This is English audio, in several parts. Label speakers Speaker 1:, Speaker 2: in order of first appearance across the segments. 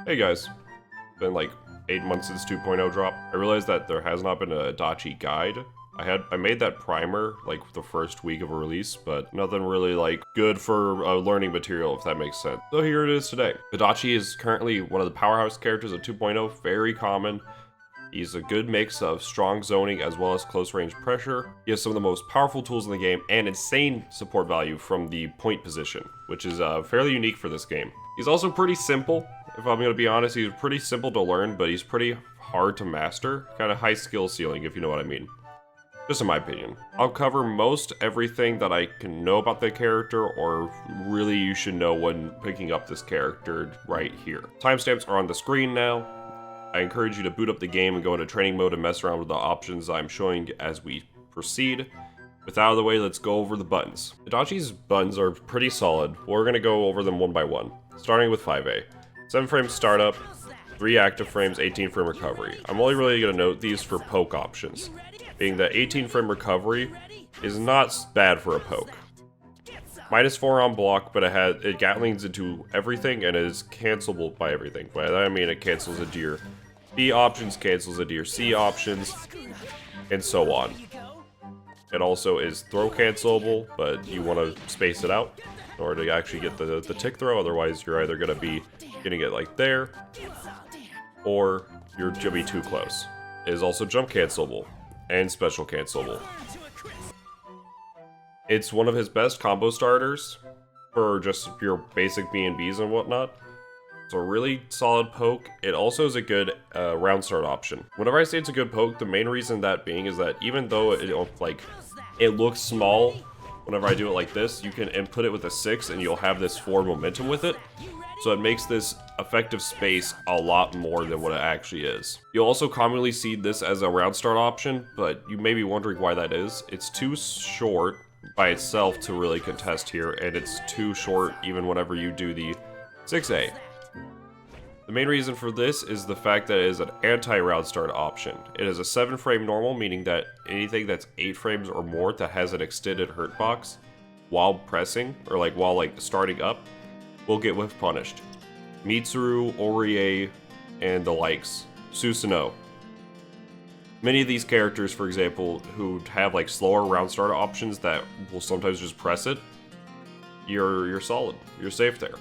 Speaker 1: Hey guys, been like 8 months since 2.0 drop. I realized that there has not been a Adachi guide. I made that primer like the first week of a release, but nothing really like good for learning material, if that makes sense. So here it is today. Adachi is currently one of the powerhouse characters of 2.0, very common. He's a good mix of strong zoning as well as close range pressure. He has some of the most powerful tools in the game and insane support value from the point position, which is fairly unique for this game. He's also pretty simple. If I'm going to be honest, he's pretty simple to learn, but he's pretty hard to master. Kind of high skill ceiling, if you know what I mean. Just in my opinion. I'll cover most everything that I can know about the character, or really you should know when picking up this character right here. Timestamps are on the screen now. I encourage you to boot up the game and go into training mode and mess around with the options I'm showing as we proceed. With that out of the way, let's go over the buttons. Adachi's buttons are pretty solid. We're going to go over them one by one, starting with 5A. 7 frames startup, 3 active frames, 18 frame recovery. I'm only really going to note these for poke options, being that 18 frame recovery is not bad for a poke. -4 on block, but it gatlings into everything and is cancelable by everything. By that I mean it cancels into your B options, cancels into your C options, and so on. It also is throw cancelable, but you want to space it out in order to actually get the tick throw, otherwise you're either going to be getting it like there, or you're going to be too close. It is also jump cancelable, and special cancelable. It's one of his best combo starters for just your basic B&Bs and whatnot. It's a really solid poke. It also is a good round start option. Whenever I say it's a good poke, the main reason that being is that even though it looks small, whenever I do it like this, you can input it with a 6 and you'll have this forward momentum with it. So it makes this effective space a lot more than what it actually is. You'll also commonly see this as a round start option, but you may be wondering why that is. It's too short by itself to really contest here, and it's too short even whenever you do the 6A. The main reason for this is the fact that it is an anti-round start option. It is a 7 frame normal, meaning that anything that's 8 frames or more that has an extended hurt box while pressing, or while starting up, will get whiff punished. Mitsuru, Orie, and the likes. Susanoo. Many of these characters, for example, who have slower round start options that will sometimes just press it, you're solid. You're safe there.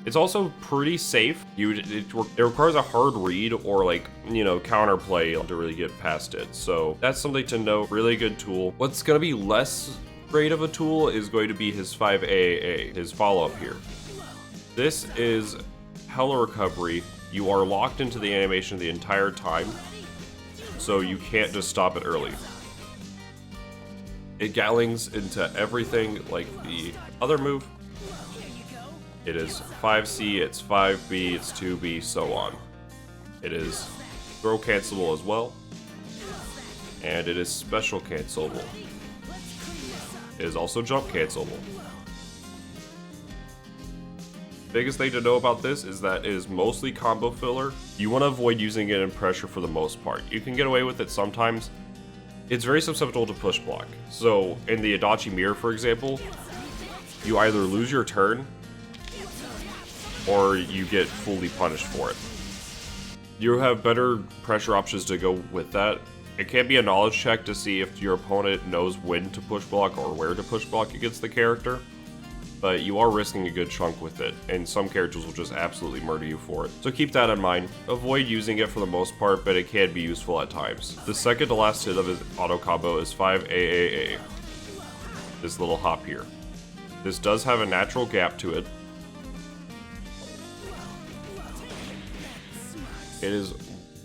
Speaker 1: It's also pretty safe. It requires a hard read or counterplay to really get past it. So that's something to note. Really good tool. What's gonna be less great of a tool is going to be his 5AA, his follow-up here. This is hella recovery. You are locked into the animation the entire time, so you can't just stop it early. It gatlings into everything like the other move. It is 5C, it's 5B, it's 2B, so on. It is throw cancelable as well, and it is special cancelable. It is also jump cancelable. Biggest thing to know about this is that it is mostly combo filler. You want to avoid using it in pressure for the most part. You can get away with it sometimes. It's very susceptible to push block. So in the Adachi mirror, for example, you either lose your turn or you get fully punished for it. You have better pressure options to go with that. It can be a knowledge check to see if your opponent knows when to push block or where to push block against the character. But you are risking a good chunk with it, and some characters will just absolutely murder you for it. So keep that in mind. Avoid using it for the most part, but it can be useful at times. The second to last hit of his auto combo is 5AAA. This little hop here. This does have a natural gap to it. It is,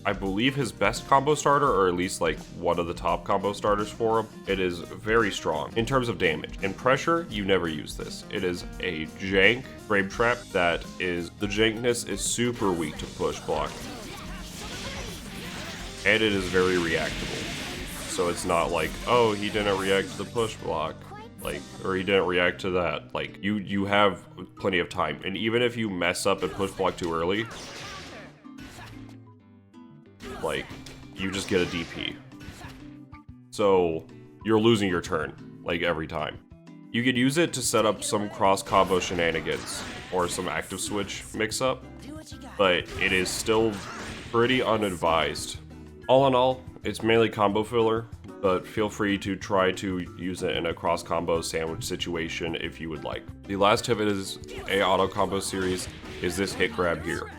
Speaker 1: I believe, his best combo starter, or at least one of the top combo starters for him. It is very strong in terms of damage. In pressure, you never use this. It is a jank frame trap the jankness is super weak to push block. And it is very reactable. So it's not oh, he didn't react to the push block. Or he didn't react to that. You have plenty of time. And even if you mess up and push block too early, you just get a DP. So you're losing your turn, every time. You could use it to set up some cross combo shenanigans or some active switch mix up, but it is still pretty unadvised. All in all, it's mainly combo filler, but feel free to try to use it in a cross combo sandwich situation if you would like. The last tip is a auto combo series is this hit grab here.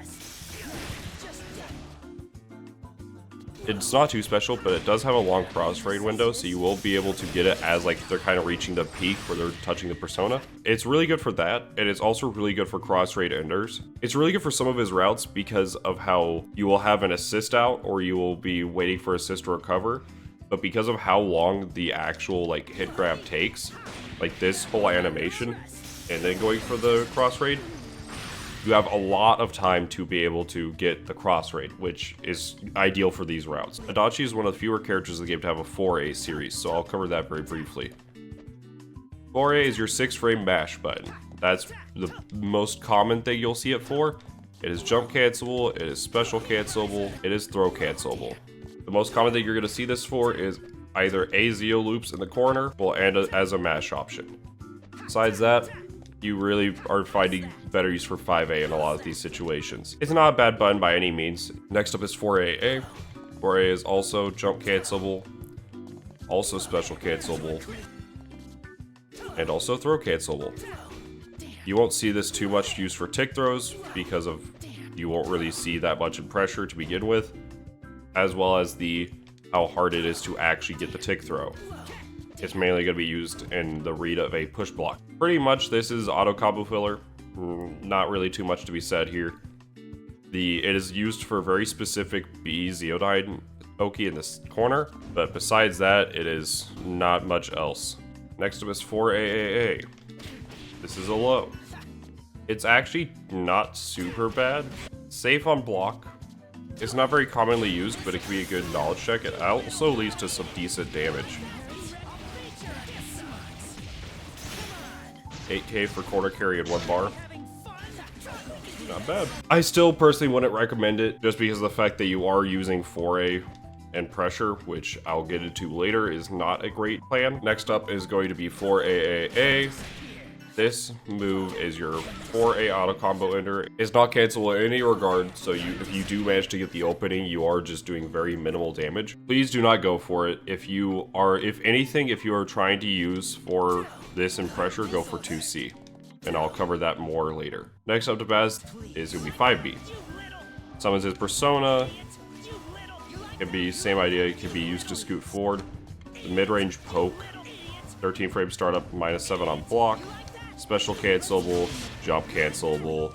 Speaker 1: It's not too special, but it does have a long cross raid window, so you will be able to get it as like they're kind of reaching the peak where they're touching the persona. It's really good for that, and it's also really good for cross raid enders. It's really good for some of his routes because of how you will have an assist out or you will be waiting for assist to recover, but because of how long the actual like hit grab takes, like this whole animation, and then going for the cross raid, you have a lot of time to be able to get the cross raid, which is ideal for these routes. Adachi is one of the fewer characters in the game to have a 4A series, so I'll cover that very briefly. 4A is your 6-frame mash button. That's the most common thing you'll see it for. It is jump cancelable, it is special cancelable, it is throw cancelable. The most common thing you're going to see this for is either A Zeo loops in the corner, and as a mash option. Besides that, you really are finding better use for 5A in a lot of these situations. It's not a bad button by any means. Next up is 4AA. 4A is also jump cancelable, also special cancelable, and also throw cancelable. You won't see this too much used for tick throws because of you won't really see that much in pressure to begin with, as well as how hard it is to actually get the tick throw. It's mainly going to be used in the read of a push block. Pretty much this is auto combo filler. Not really too much to be said here. It is used for very specific B Zeodine Oki in this corner, but besides that, it is not much else. Next up is 4AAA. This is a low. It's actually not super bad. Safe on block. It's not very commonly used, but it can be a good knowledge check. It also leads to some decent damage. 8k for corner carry in 1 bar. Not bad. I still personally wouldn't recommend it just because of the fact that you are using 4A and pressure, which I'll get into later, is not a great plan. Next up is going to be 4AAA. This move is your 4A auto combo ender. It's not cancelable in any regard, so if you do manage to get the opening, you are just doing very minimal damage. Please do not go for it. If you are trying to use for this in pressure, go for 2C, and I'll cover that more later. Next up to Baz is going to be 5B. Summons his persona. Can be same idea. It can be used to scoot forward. The mid-range poke. 13 frame startup, -7 on block. Special cancelable, jump cancelable,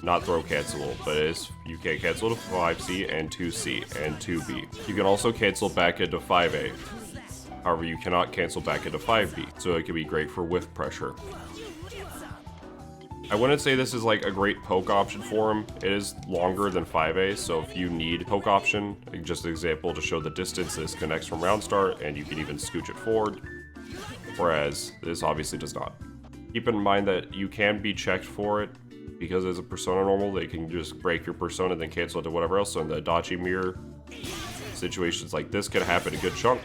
Speaker 1: not throw cancelable, but you can cancel to 5C and 2C and 2B. You can also cancel back into 5A. However, you cannot cancel back into 5B, so it can be great for whiff pressure. I wouldn't say this is like a great poke option for him. It is longer than 5A, so if you need poke option, just an example to show the distance this connects from round start, and you can even scooch it forward, whereas this obviously does not. Keep in mind that you can be checked for it, because as a persona normal, they can just break your persona then cancel it to whatever else, so in the Adachi mirror, situations like this can happen a good chunk.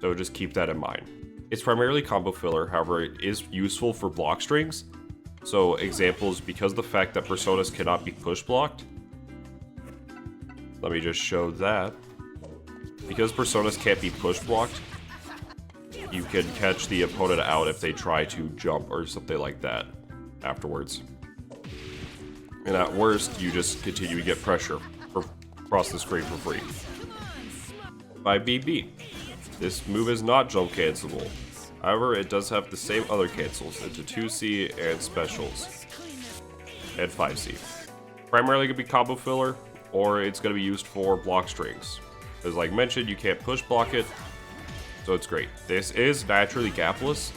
Speaker 1: So just keep that in mind. It's primarily combo filler, however it is useful for block strings. So examples, because the fact that personas cannot be push blocked. Let me just show that. Because personas can't be push blocked, you can catch the opponent out if they try to jump or something like that afterwards. And at worst, you just continue to get pressure across the screen for free. By BB. This move is not jump cancelable. However, it does have the same other cancels into 2C and specials, and 5C. Primarily going to be combo filler, or it's going to be used for block strings. As like mentioned, you can't push block it, so it's great. This is naturally gapless,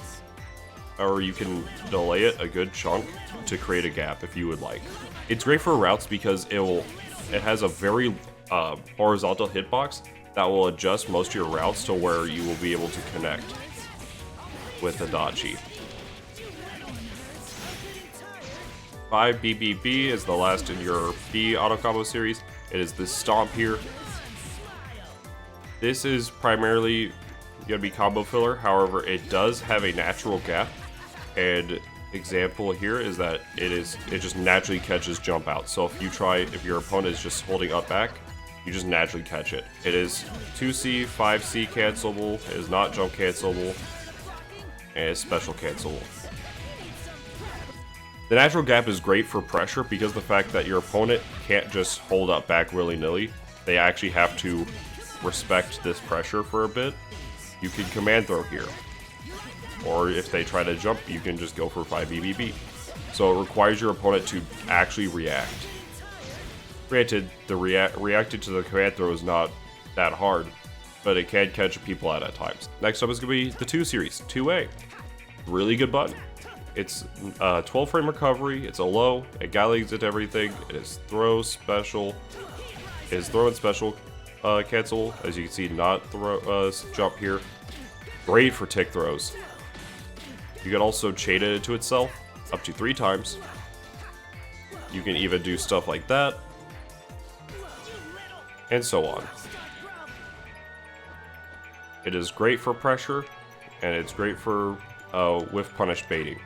Speaker 1: or you can delay it a good chunk to create a gap if you would like. It's great for routes because it has a very horizontal hitbox that will adjust most of your routes to where you will be able to connect with Adachi. 5BBB is the last in your B auto combo series. It is this stomp here. This is primarily gonna be combo filler. However, it does have a natural gap, and example here is that it just naturally catches jump out. So if your opponent is just holding up back, you just naturally catch it. It is 2C, 5C cancelable. It is not jump cancelable, and it's special cancelable. The natural gap is great for pressure because the fact that your opponent can't just hold up back willy-nilly. They actually have to respect this pressure for a bit. You can command throw here. Or if they try to jump, you can just go for 5 BBB. So it requires your opponent to actually react. Granted, the reacting to the command throw is not that hard, but it can catch people out at times. Next up is going to be the 2 series, 2A. Really good button. It's 12 frame recovery, it's a low, it gallings into everything, it is throw special, it is throw and special cancel, as you can see, not throw jump here. Great for tick throws. You can also chain it into itself up to 3 times. You can even do stuff like that, and so on. It is great for pressure, and it's great for whiff punish baiting,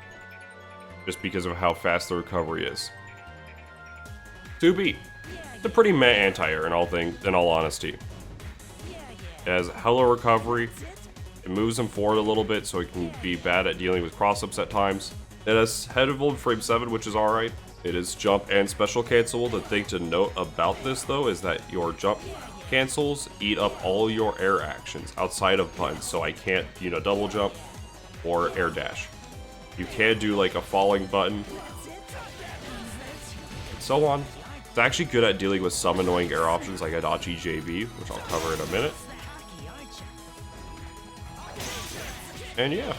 Speaker 1: just because of how fast the recovery is. 2B, it's a pretty meh anti-air in all honesty. It has hella recovery. It moves him forward a little bit, so it can be bad at dealing with cross-ups at times. It has head of frame 7, which is alright. It is jump and special cancelable. The thing to note about this, though, is that your jump cancels eat up all your air actions outside of buttons, so I can't, double jump or air dash. You can do like a falling button, and so on. It's actually good at dealing with some annoying air options like Adachi JB, which I'll cover in a minute. And yeah.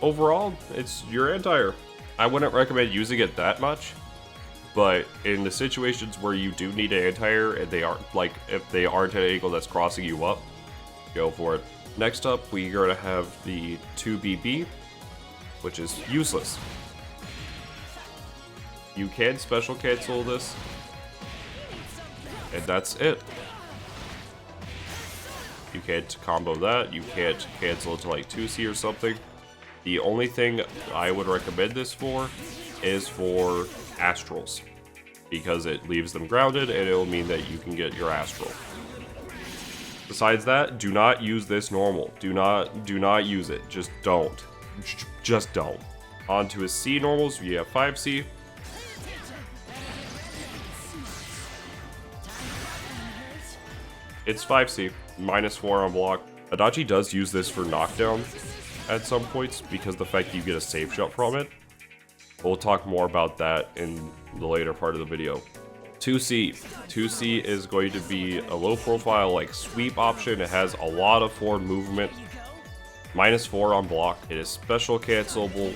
Speaker 1: Overall, it's your anti-air. I wouldn't recommend using it that much, but in the situations where you do need an anti-air and they aren't, like, if they aren't at an angle that's crossing you up, go for it. Next up, we are going to have the 2BB, which is useless. You can special cancel this, and that's it. You can't combo that, you can't cancel it to like 2C or something. The only thing I would recommend this for is for astrals, because it leaves them grounded and it will mean that you can get your astral. Besides that, do not use this normal. Do not use it. Just don't. Just don't. On to his C normals. We have 5C. It's 5C. -4 on block. Adachi does use this for knockdown at some points because the fact that you get a safe jump from it. We'll talk more about that in the later part of the video. 2C. 2C is going to be a low profile like sweep option. It has a lot of forward movement. -4 on block. It is special cancelable.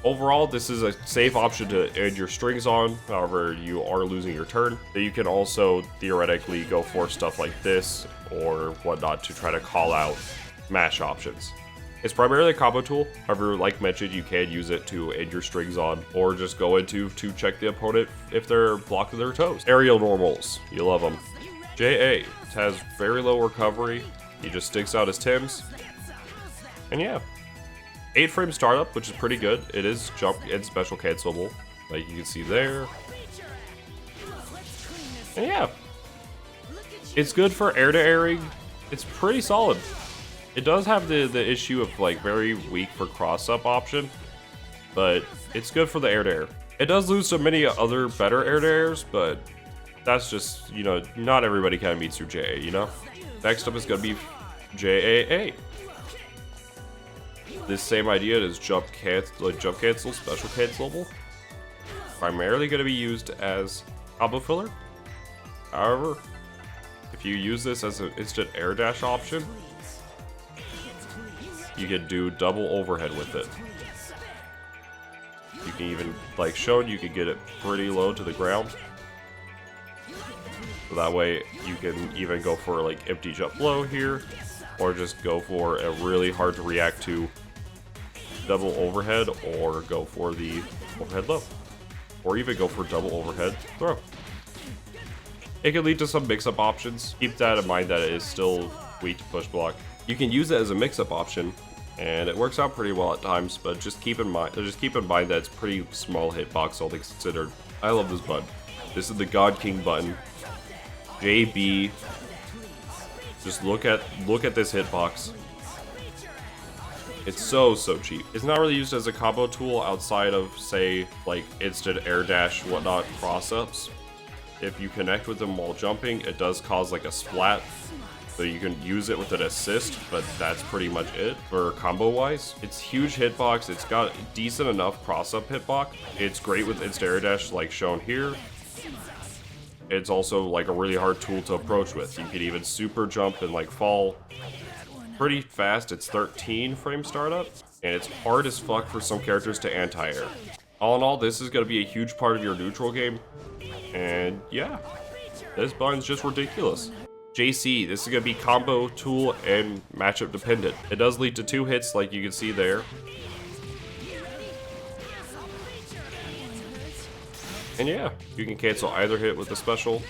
Speaker 1: Overall, this is a safe option to end your strings on. However, you are losing your turn. You can also theoretically go for stuff like this or whatnot to try to call out mash options. It's primarily a combo tool. However, like mentioned, you can use it to end your strings on, or just go into to check the opponent if they're blocking their toes. Aerial normals, you love them. JA, it has very low recovery. He just sticks out his Tims. And yeah, 8 frame startup, which is pretty good. It is jump and special cancelable, like you can see there. And yeah, it's good for air to airing. It's pretty solid. It does have the issue of like very weak for cross-up option, but it's good for the air-to-air. It does lose to many other better air-to-airs, but that's just, not everybody kind of meets through JA, Next up is going to be JAA. This same idea is jump cancel, special cancelable. Primarily going to be used as combo filler. However, if you use this as an instant air dash option, you can do double overhead with it. You can even, like shown, you can get it pretty low to the ground. So that way you can even go for like empty jump low here, or just go for a really hard to react to double overhead, or go for the overhead low, or even go for double overhead throw. It can lead to some mix-up options. Keep that in mind that it is still weak to push block. You can use it as a mix-up option, and it works out pretty well at times, but just keep in mind that it's pretty small hitbox, all things considered. I love this button. This is the God King button. JB. Just look at this hitbox. It's so cheap. It's not really used as a combo tool outside of, say, like instant air dash, whatnot, cross-ups. If you connect with them while jumping, it does cause like a splat. So you can use it with an assist, but that's pretty much it for combo-wise. It's huge hitbox. It's got decent enough cross-up hitbox. It's great with instant air dash like shown here. It's also like a really hard tool to approach with. You can even super jump and like fall pretty fast. It's 13 frame startup, and it's hard as fuck for some characters to anti-air. All in all, this is going to be a huge part of your neutral game, and yeah, this button's just ridiculous. JC, this is going to be combo, tool, and matchup dependent. It does lead to 2 hits like you can see there. And yeah, you can cancel either hit with the special.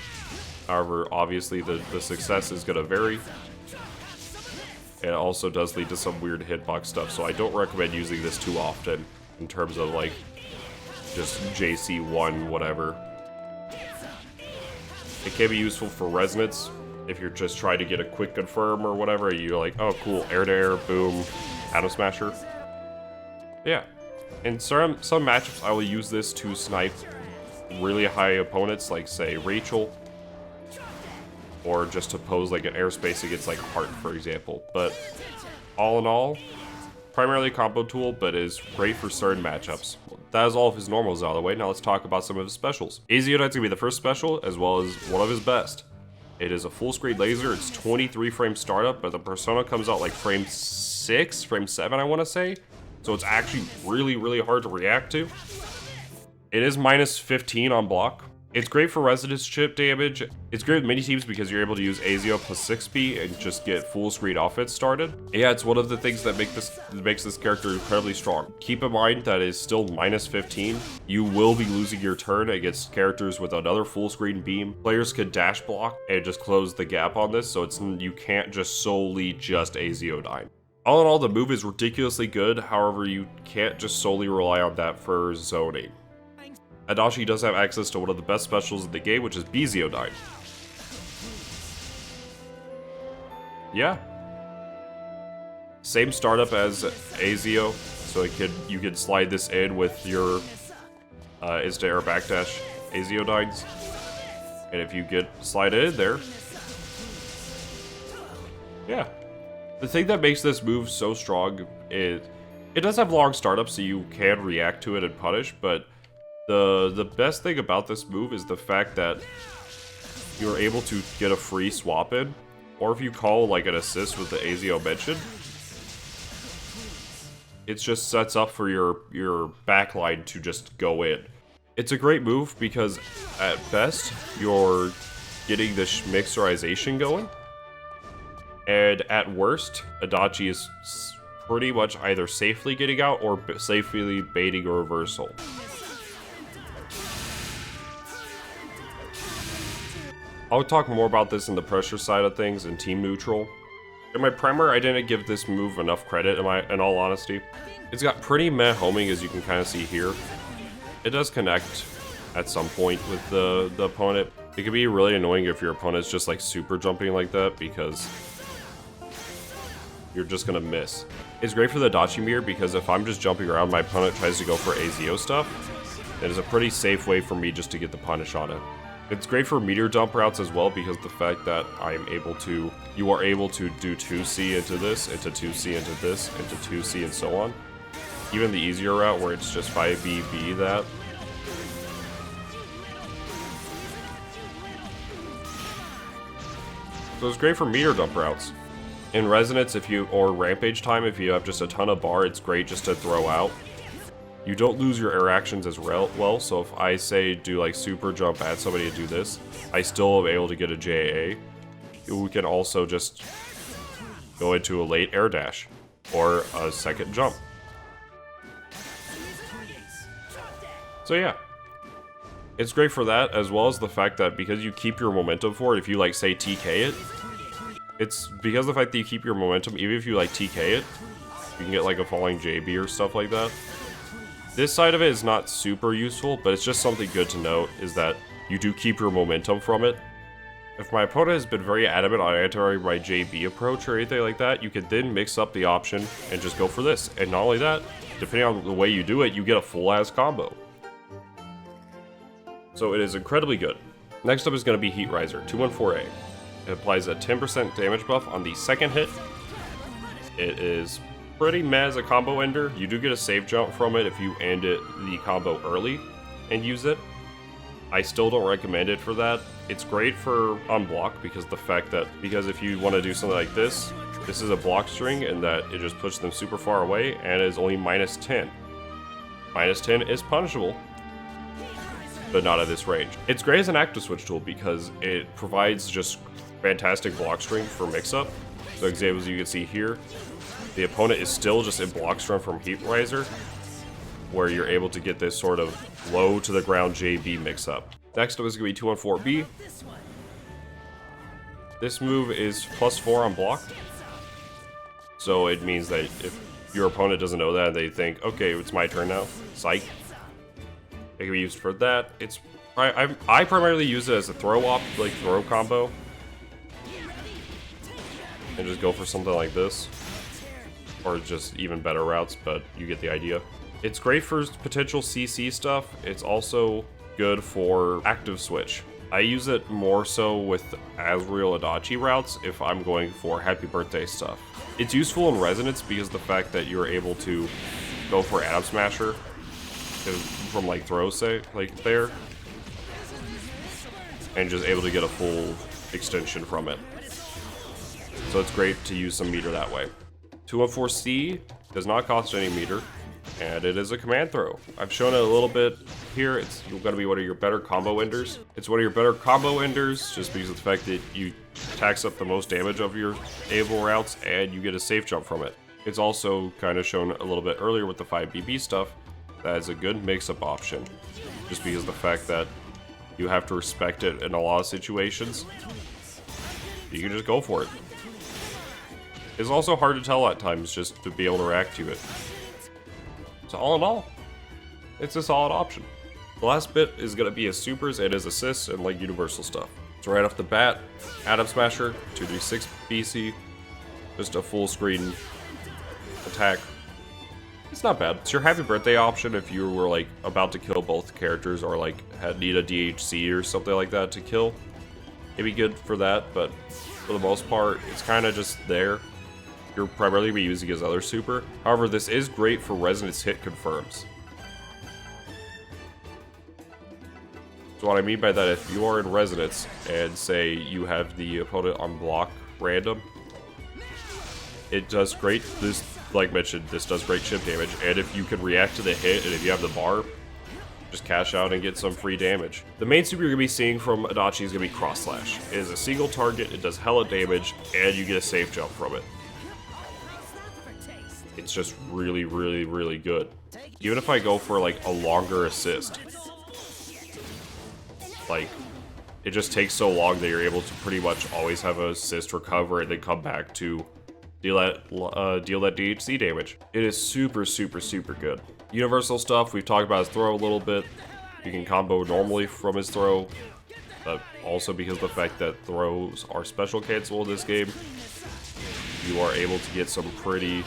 Speaker 1: However, obviously the success is going to vary. It also does lead to some weird hitbox stuff, so I don't recommend using this too often in terms of like just JC1 whatever. It can be useful for resonance if you're just trying to get a quick confirm or whatever. You're like, oh cool, air to air, boom, Atom Smasher. Yeah, in some matchups I will use this to snipe really high opponents, like say Rachel, or just to pose like an airspace against like Heart, for example. But all in all, primarily a combo tool, but is great for certain matchups. That is all of his normals out of the way. Now let's talk about some of his specials. Azeodite's gonna be the first special, as well as one of his best. It is a full screen laser. It's 23 frame startup, but the persona comes out like frame 6, frame 7, I want to say. So it's actually really hard to react to. It is minus 15 on block. It's great for resonance chip damage. It's great with mini teams because you're able to use Azeo plus 6p and just get full screen offense started. Yeah, it's one of the things that makes this character incredibly strong. Keep in mind that it's still minus 15. You will be losing your turn against characters with another full screen beam. Players could dash block and just close the gap on this, so you can't just solely just Azeodine. All in all, the move is ridiculously good. However, you can't just solely rely on that for zoning. Adachi does have access to one of the best specials in the game, which is Bezeodine. Yeah. Same startup as Azeo, so you could slide this in with your instant air backdash Azeodines. And if you slide it in there, yeah. The thing that makes this move so strong is it does have long startups, so you can react to it and punish, but the best thing about this move is the fact that you're able to get a free swap in, or if you call like an assist with the Azeo mention, it just sets up for your backline to just go in. It's a great move because at best you're getting the mixerization going, and at worst Adachi is pretty much either safely getting out or safely baiting a reversal. I'll talk more about this in the pressure side of things in Team Neutral. In my primer, I didn't give this move enough credit, in all honesty. It's got pretty meh homing, as you can kind of see here. It does connect at some point with the opponent. It can be really annoying if your opponent's just like super jumping like that, because you're just gonna miss. It's great for the Adachi mirror, because if I'm just jumping around, my opponent tries to go for Azeo stuff. It is a pretty safe way for me just to get the punish on it. It's great for meteor dump routes as well, because the fact that you are able to do 2C into this, into 2C into this, into 2C and so on. Even the easier route where it's just 5BB that. So it's great for meteor dump routes. In resonance, or rampage time, if you have just a ton of bar, it's great just to throw out. You don't lose your air actions as well, so if I say do like super jump at somebody and do this, I still am able to get a JA. We can also just go into a late air dash or a second jump. So yeah, It's great for that, as well as the fact that because you keep your momentum for it, if you like say TK it, it's because of the fact that you keep your momentum, even if you like TK it, you can get like a falling JB or stuff like that. This side of it is not super useful, but it's just something good to note, is that you do keep your momentum from it. If my opponent has been very adamant on entering my JB approach or anything like that, you can then mix up the option and just go for this. And not only that, depending on the way you do it, you get a full-ass combo. So it is incredibly good. Next up is going to be Heat Riser, 214A. It applies a 10% damage buff on the second hit. It is pretty meh as a combo ender. You do get a save jump from it if you end it the combo early and use it. I still don't recommend it for that. It's great for unblock because if you want to do something like this is a block string and that it just puts them super far away and is only -10. -10 is punishable, but not at this range. It's great as an active switch tool because it provides just fantastic block string for mix-up. So examples you can see here, the opponent is still just in block string from Heat Riser, where you're able to get this sort of low to the ground JB mix-up. Next up is going to be 214B. This move is +4 on block. So it means that if your opponent doesn't know that, they think, okay, it's my turn now. Psych. It can be used for that. I primarily use it as a throw combo. And just go for something like this. Or just even better routes, but you get the idea. It's great for potential CC stuff. It's also good for active switch. I use it more so with Azrael Adachi routes if I'm going for happy birthday stuff. It's useful in resonance because of the fact that you're able to go for Atom Smasher from like throw, say, like there, and just able to get a full extension from it. So it's great to use some meter that way. 214C does not cost any meter, and it is a command throw. I've shown it a little bit here. It's going to be one of your better combo enders. It's one of your better combo enders just because of the fact that you tax up the most damage of your able routes and you get a safe jump from it. It's also kind of shown a little bit earlier with the 5BB stuff that is a good mix-up option just because of the fact that you have to respect it in a lot of situations. You can just go for it. It's also hard to tell at times just to be able to react to it. So all in all, it's a solid option. The last bit is going to be his supers and his assists and like universal stuff. So right off the bat, Atom Smasher, 2d6 BC, just a full screen attack. It's not bad. It's your happy birthday option if you were like about to kill both characters or like need a DHC or something like that to kill. It'd be good for that, but for the most part, it's kind of just there. You're primarily be using his other super. However, this is great for resonance hit confirms. So what I mean by that, if you are in resonance and say you have the opponent on block random, it does great. This, like mentioned, this does great chip damage. And if you can react to the hit and if you have the bar, just cash out and get some free damage. The main super you're going to be seeing from Adachi is going to be Cross Slash. It is a single target, it does hella damage, and you get a safe jump from it. It's just really, really, really good. Even if I go for like a longer assist, like it just takes so long that you're able to pretty much always have an assist recover and then come back to deal that DHC damage. It is super, super, super good. Universal stuff, we've talked about his throw a little bit. You can combo normally from his throw, but also because of the fact that throws are special cancel in this game, you are able to get some pretty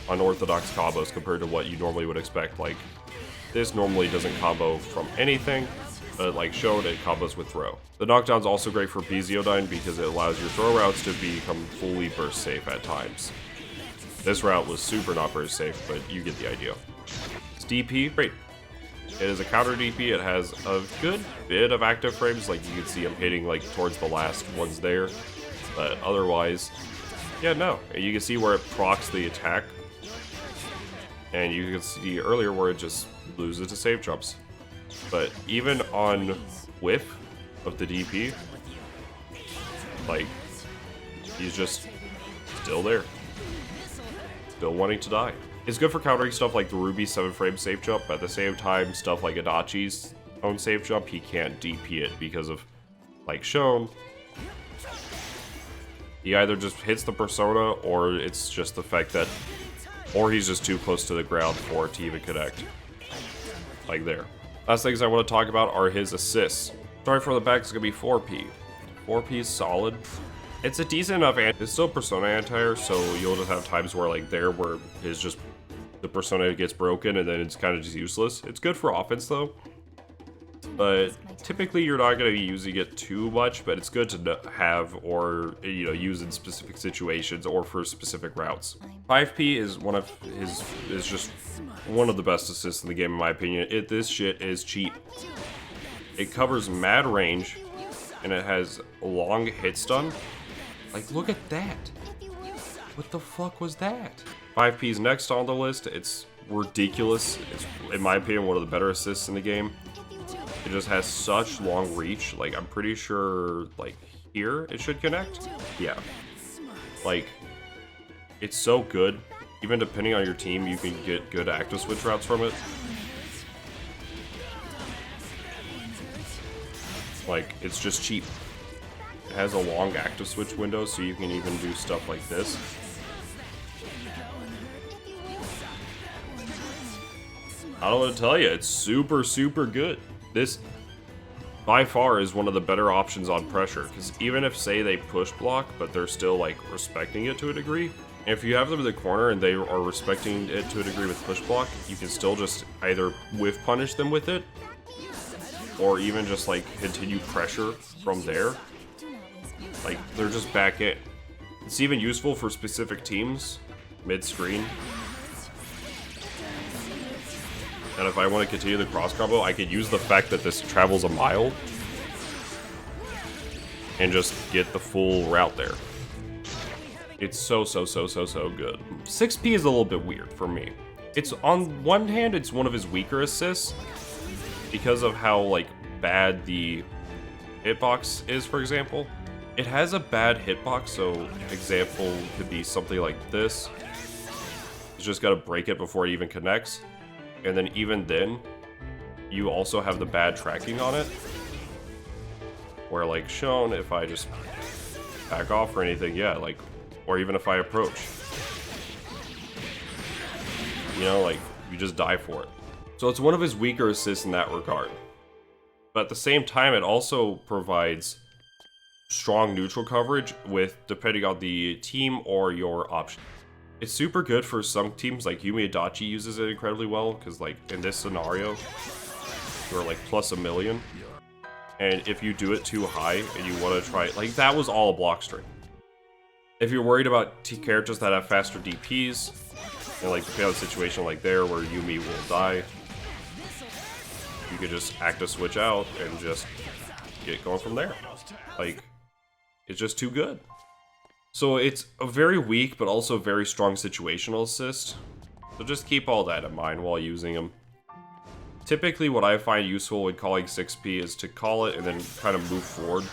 Speaker 1: unorthodox combos compared to what you normally would expect. Like, this normally doesn't combo from anything, but like shown, it combos with throw. The knockdown's also great for Piezodyne because it allows your throw routes to become fully burst safe at times. This route was super not burst safe, but you get the idea. It's DP, great. It is a counter DP, it has a good bit of active frames, like you can see I'm hitting like towards the last ones there, but otherwise, yeah, no. You can see where it procs the attack, and you can see earlier where it just loses to save jumps. But even on whiff of the DP, like, he's just still there. Still wanting to die. It's good for countering stuff like the Ruby 7-frame safe jump, but at the same time, stuff like Adachi's own safe jump, he can't DP it because of, like shown, he either just hits the persona, or it's just the fact that, or he's just too close to the ground for it to even connect. Like there. Last things I want to talk about are his assists. Sorry for the back, it's going to be 4P. 4P is solid. It's a decent enough, it's still persona anti-air, so you'll just have times where like there, where his just, the persona gets broken and then it's kind of just useless. It's good for offense though. But typically you're not going to be using it too much, but it's good to have, or you know, use in specific situations or for specific routes. 5P is one of his, is just one of the best assists in the game in my opinion. This shit is cheap. It covers mad range and it has a long hit stun. Like, look at that. What the fuck was that? 5P is next on the list. It's ridiculous. It's, in my opinion, one of the better assists in the game. It just has such long reach. Like, I'm pretty sure, like, here it should connect. Yeah. Like, it's so good. Even depending on your team, you can get good active switch routes from it. Like, it's just cheap. It has a long active switch window, so you can even do stuff like this. I don't want to tell you, it's super, super good. This, by far, is one of the better options on pressure, because even if, say, they push block, but they're still, like, respecting it to a degree, if you have them in the corner and they are respecting it to a degree with push block, you can still just either whiff punish them with it, or even just, like, continue pressure from there. Like, they're just back in. It's even useful for specific teams, mid-screen. And if I want to continue the cross combo, I could use the fact that this travels a mile and just get the full route there. It's so good. 6P is a little bit weird for me. It's, on one hand, it's one of his weaker assists because of how, like, bad the hitbox is, for example. It has a bad hitbox, so an example could be something like this. You just gotta break it before it even connects. And then even then, you also have the bad tracking on it. Where, like shown, if I just back off or anything, yeah, like, or even if I approach. You know, like, you just die for it. So it's one of his weaker assists in that regard. But at the same time, it also provides strong neutral coverage with, depending on the team or your option. It's super good for some teams, like Adachi uses it incredibly well, because like in this scenario, you're like plus a million. And if you do it too high and you want to try, like that was all a block string. If you're worried about characters that have faster DPs, and like depending on the situation like there where Yumi will die, you could just active switch out and just get going from there. Like, it's just too good. So it's a very weak, but also very strong situational assist. So just keep all that in mind while using them. Typically what I find useful when calling 6P is to call it and then kind of move forward.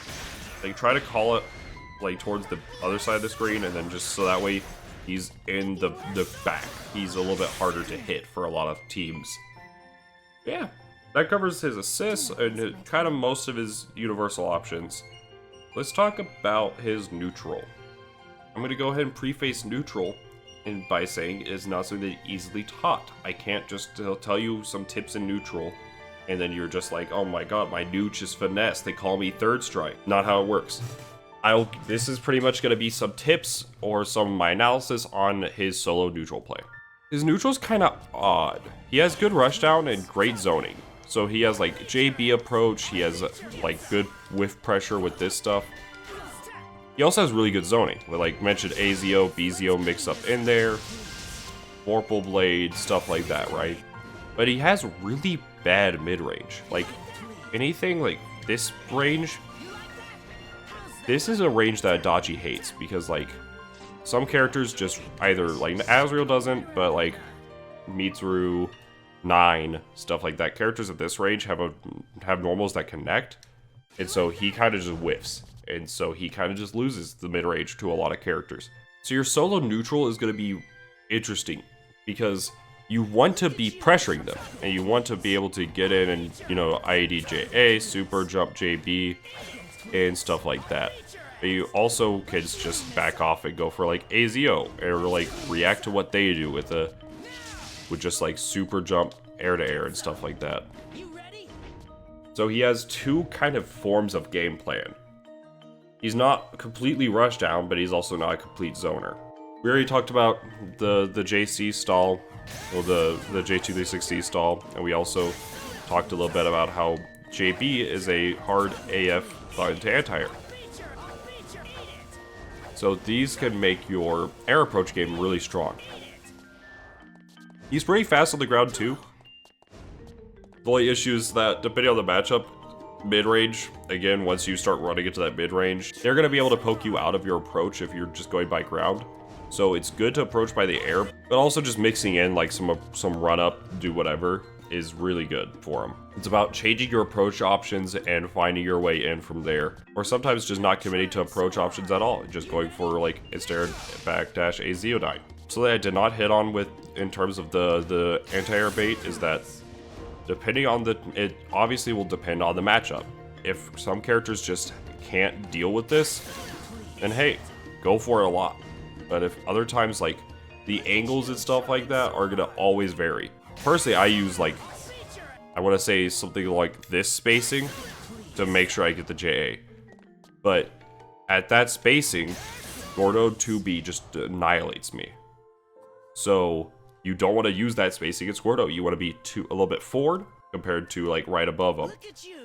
Speaker 1: Like try to call it like towards the other side of the screen, and then just so that way he's in the back. He's a little bit harder to hit for a lot of teams. Yeah, that covers his assists and kind of most of his universal options. Let's talk about his neutral. I'm going to go ahead and preface neutral by saying it is not something that easily taught. I can't just tell you some tips in neutral and then you're just like, oh my god, my nooch is finesse, they call me third strike. Not how it works. This is pretty much going to be some tips or some of my analysis on his solo neutral play. His neutral's kind of odd. He has good rushdown and great zoning. So he has like JB approach, he has like good whiff pressure with this stuff. He also has really good zoning, with like mentioned AZO, BZO mix up in there, Vorpal Blade, stuff like that, right? But he has really bad mid-range. Like, anything like this range, this is a range that Adachi hates, because like, some characters just either, like Azrael doesn't, but like Mitsuru, 9, stuff like that. Characters at this range have normals that connect, and so he kind of just whiffs. And so he kind of just loses the mid-range to a lot of characters. So your solo neutral is going to be interesting, because you want to be pressuring them, and you want to be able to get in and, you know, IEDJA, super jump JB, and stuff like that. But you also can just back off and go for like AZO, or like react to what they do with just like super jump air to air and stuff like that. So he has two kind of forms of game plan. He's not completely rushdown, but he's also not a complete zoner. We already talked about the JC stall, or the J2360 stall, and we also talked a little bit about how JB is a hard AF button to anti-air. So these can make your air approach game really strong. He's pretty fast on the ground too. The only issue is that depending on the matchup, mid-range, again, once you start running into that mid-range, they're going to be able to poke you out of your approach if you're just going by ground. So it's good to approach by the air, but also just mixing in like some run-up, do whatever, is really good for him. It's about changing your approach options and finding your way in from there. Or sometimes just not committing to approach options at all, just going for like instead backdash AZO9. So that I did not hit on with in terms of the anti-air bait is that depending on it obviously will depend on the matchup. If some characters just can't deal with this, then hey, go for it a lot. But if other times like the angles and stuff like that are gonna always vary. Personally, I use like, I want to say something like this spacing to make sure I get the JA. But at that spacing, Gordo 2B just annihilates me. So you don't want to use that spacing against Gordo. You want to be a little bit forward compared to like right above them.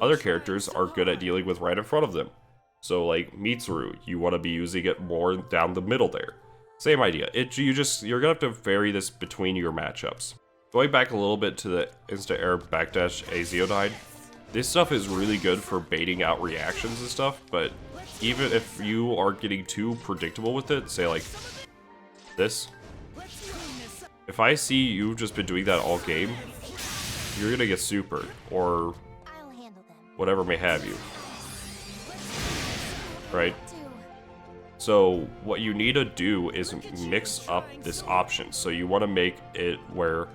Speaker 1: Other characters are good at dealing with right in front of them. So like Mitsuru, you want to be using it more down the middle there. Same idea. You're gonna have to vary this between your matchups. Going back a little bit to the insta-air backdash AZO9, this stuff is really good for baiting out reactions and stuff, but even if you are getting too predictable with it, say like this, if I see you've just been doing that all game, you're gonna get supered, or whatever may have you, right? So what you need to do is mix up this option. So you want to make it where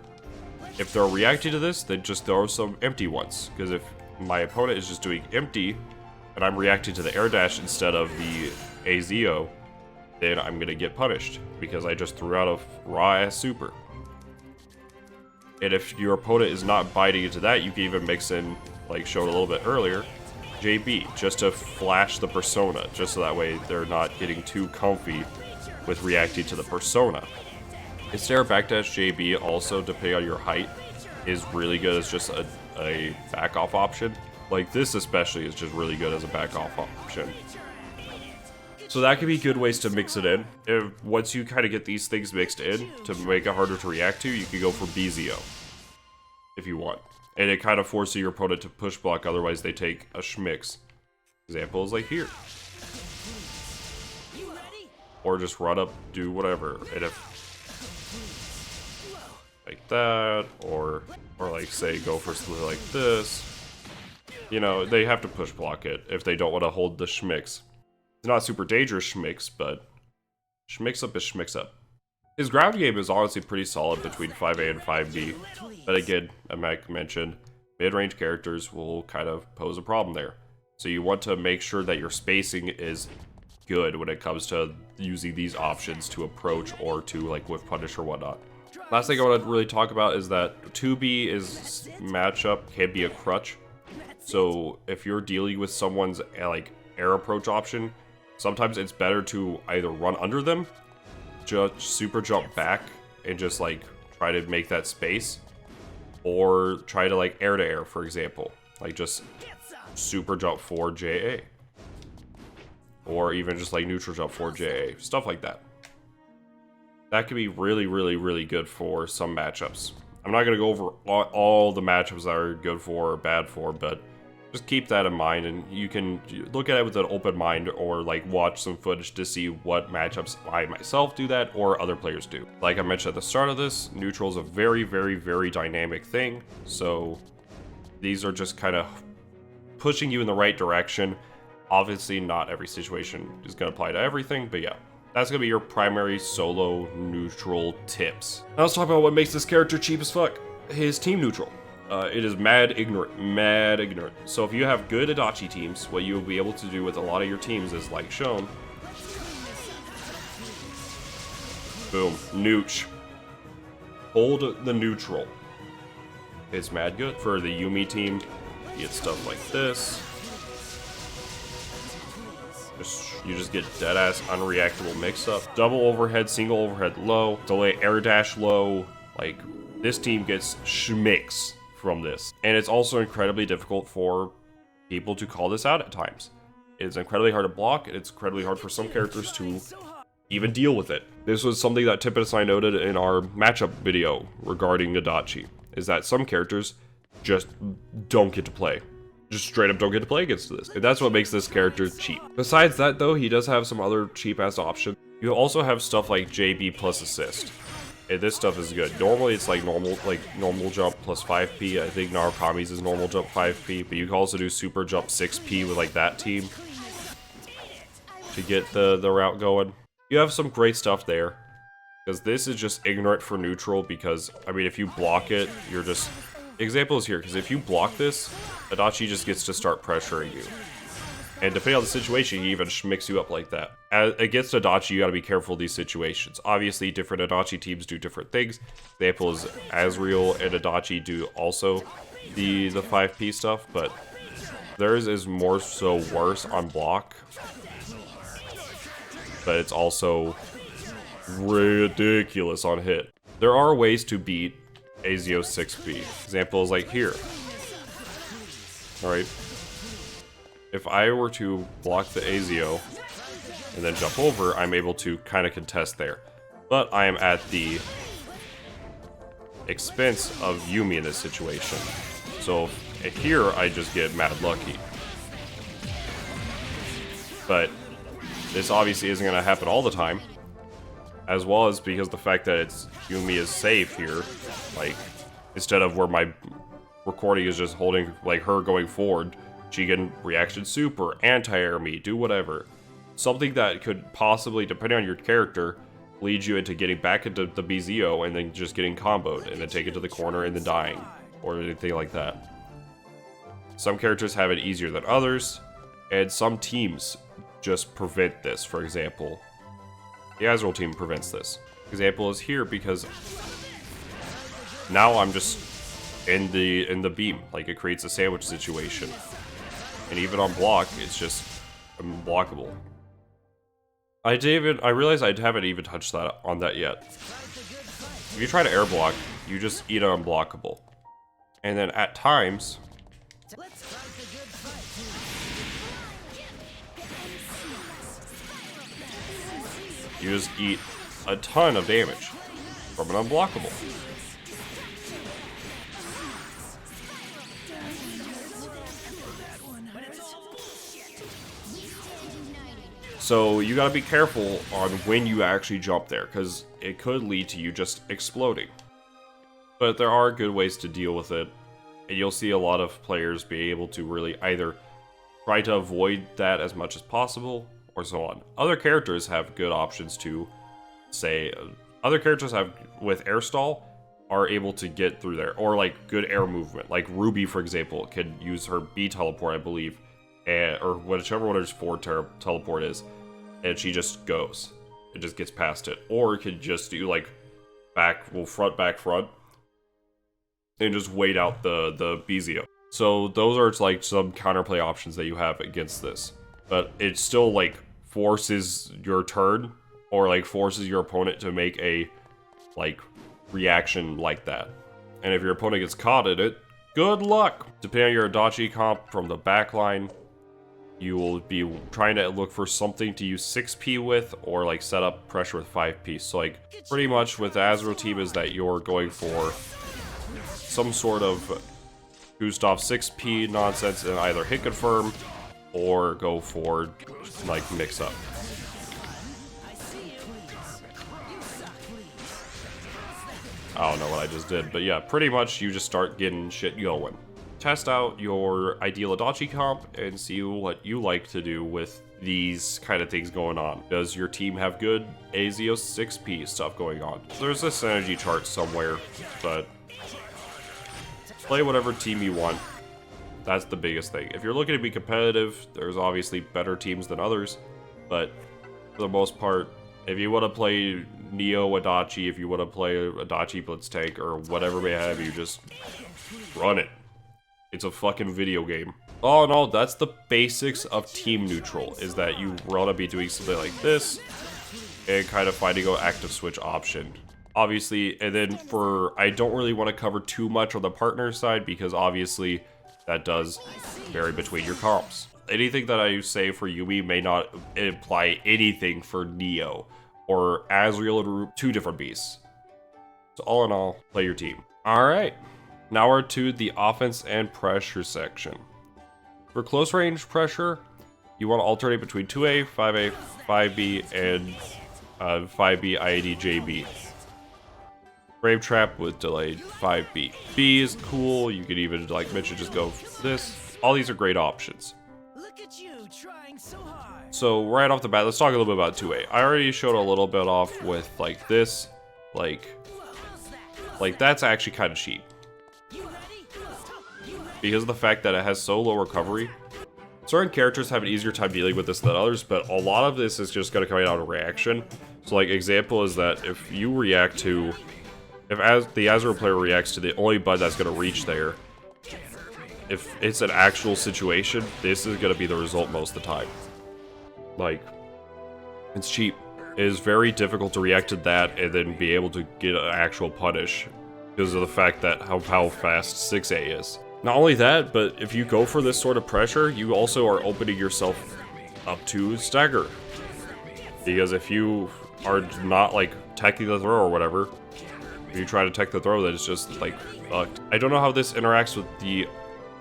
Speaker 1: if they're reacting to this, then just throw some empty ones. Because if my opponent is just doing empty, and I'm reacting to the air dash instead of the AZO, then I'm going to get punished. Because I just threw out a raw-ass super. And if your opponent is not biting into that, you can even mix in, like showed a little bit earlier, JB, just to flash the persona. Just so that way they're not getting too comfy with reacting to the persona. Insta-air backdash JB also, depending on your height, is really good as just a back-off option. Like this especially is just really good as a back-off option. So that can be good ways to mix it in. Once you kind of get these things mixed in, to make it harder to react to, you can go for BZO. If you want. And it kind of forces your opponent to push block, otherwise they take a schmix. Example is like here. Or just run up, do whatever. And if like that, or like say go for something like this, you know, they have to push block it if they don't want to hold the schmix. It's not super dangerous schmix, but schmix up is schmix up. His ground game is honestly pretty solid between 5A and 5B, but again, as Mike mentioned, mid-range characters will kind of pose a problem there. So you want to make sure that your spacing is good when it comes to using these options to approach or to like whiff punish or whatnot. Last thing I want to really talk about is that 2B is matchup can be a crutch. So if you're dealing with someone's like air approach option, sometimes it's better to either run under them, just super jump back and just like try to make that space, or try to like air to air, for example, like just super jump forward JA, or even just like neutral jump forward JA, stuff like that. That can be really, really, really good for some matchups. I'm not going to go over all the matchups that are good for or bad for, but just keep that in mind, and you can look at it with an open mind, or like watch some footage to see what matchups I myself do that or other players do. Like I mentioned at the start of this, neutral is a very, very, very dynamic thing, so these are just kind of pushing you in the right direction. Obviously not every situation is going to apply to everything, but yeah. That's gonna be your primary solo neutral tips. Now let's talk about what makes this character cheap as fuck. His team neutral. It is mad ignorant. So if you have good Adachi teams, what you'll be able to do with a lot of your teams is like shown. Boom, nooch. Hold the neutral. It's mad good. For the Yumi team, you get stuff like this. You just get dead-ass unreactable mix-up. Double overhead, single overhead low, delay air dash low. Like, this team gets schmicks from this. And it's also incredibly difficult for people to call this out at times. It's incredibly hard to block, and it's incredibly hard for some characters to even deal with it. This was something that Tippett and I noted in our matchup video regarding Adachi, is that some characters just don't get to play. Just straight up don't get to play against this. And that's what makes this character cheap. Besides that though, he does have some other cheap ass options. You also have stuff like JB plus assist. And this stuff is good. Normally it's like normal jump plus 5p. I think Narukami's is normal jump 5p, but you can also do super jump 6p with like that team to get the route going. You have some great stuff there. Because this is just ignorant for neutral because, I mean, if you block it, you're just... Example is here, because if you block this, Adachi just gets to start pressuring you. And depending on the situation, he even schmicks you up like that. Against Adachi, you gotta be careful of these situations. Obviously, different Adachi teams do different things. Example is Azriel and Adachi do also the 5p stuff, but theirs is more so worse on block. But it's also ridiculous on hit. There are ways to beat Azio 6p. Example is like here. Alright. If I were to block the Azio and then jump over, I'm able to kind of contest there. But I am at the expense of Yumi in this situation. So here I just get mad lucky. But this obviously isn't going to happen all the time. As well as because the fact that it's Yumi is safe here, like, instead of where my recording is just holding, like, her going forward, she can reaction super, anti-air me, do whatever. Something that could possibly, depending on your character, lead you into getting back into the BZO and then just getting comboed, and then take it to the corner and then dying, or anything like that. Some characters have it easier than others, and some teams just prevent this. For example, the Azrael team prevents this. Example is here because now I'm just in the beam. Like, it creates a sandwich situation. And even on block, it's just unblockable. I realized I haven't even touched that on that yet. If you try to air block, you just eat an unblockable. And then at times, you just eat a ton of damage from an unblockable. So you gotta be careful on when you actually jump there, because it could lead to you just exploding. But there are good ways to deal with it, and you'll see a lot of players be able to really either try to avoid that as much as possible, or so on. Other characters have good options to, say, other characters have, with air stall, are able to get through there, or like good air movement. Like Ruby, for example, can use her B teleport, I believe, or whichever one her forward teleport is, and she just goes. It just gets past it. Or it can just do like front, back, front, and just wait out the BZO. So those are like some counterplay options that you have against this. But it still like forces your turn, or like forces your opponent to make a like reaction like that. And if your opponent gets caught in it, good luck! Depending on your Adachi comp from the backline, you will be trying to look for something to use 6p with, or like set up pressure with 5p. So like pretty much with the Azrael team is that you're going for some sort of Gustav 6p nonsense and either hit confirm or go for like mix up. I don't know what I just did, but yeah, pretty much you just start getting shit going. Test out your ideal Adachi comp and see what you like to do with these kind of things going on? Does your team have good AZO 6P stuff going on? There's a synergy chart somewhere, but play whatever team you want. That's the biggest thing. If you're looking to be competitive, there's obviously better teams than others, but for the most part, if you want to play Neo Adachi, if you want to play Adachi Blitz Tank, or whatever may have you, just run it. It's a fucking video game. All in all, that's the basics of Team Neutral, is that you want to be doing something like this, and kind of finding an active switch option. Obviously, and then I don't really want to cover too much on the partner side, because obviously, that does vary between your comps. Anything that I say for Yumi may not imply anything for Neo, or Azrael are two different beasts. So all in all, play your team. Alright, now we're to the offense and pressure section. For close range pressure, you want to alternate between 2A, 5A, 5B, and 5B IAD JB. Brave Trap with delayed 5B. B is cool, you could even, like mentioned, just go this. All these are great options.
Speaker 2: Look at you trying so hard.
Speaker 1: So right off the bat, let's talk a little bit about 2A. I already showed a little bit off with like this, like that's actually kind of cheap. Because of the fact that it has so low recovery. Certain characters have an easier time dealing with this than others, but a lot of this is just going to come out of reaction. So like example is that if you react to, if the Azrael player reacts to the only button that's going to reach there, if it's an actual situation, this is going to be the result most of the time. Like, it's cheap. It is very difficult to react to that and then be able to get an actual punish because of the fact that how fast 6A is. Not only that, but if you go for this sort of pressure, you also are opening yourself up to stagger. Because if you are not like teching the throw or whatever, if you try to tech the throw, then it's just like fucked. I don't know how this interacts with the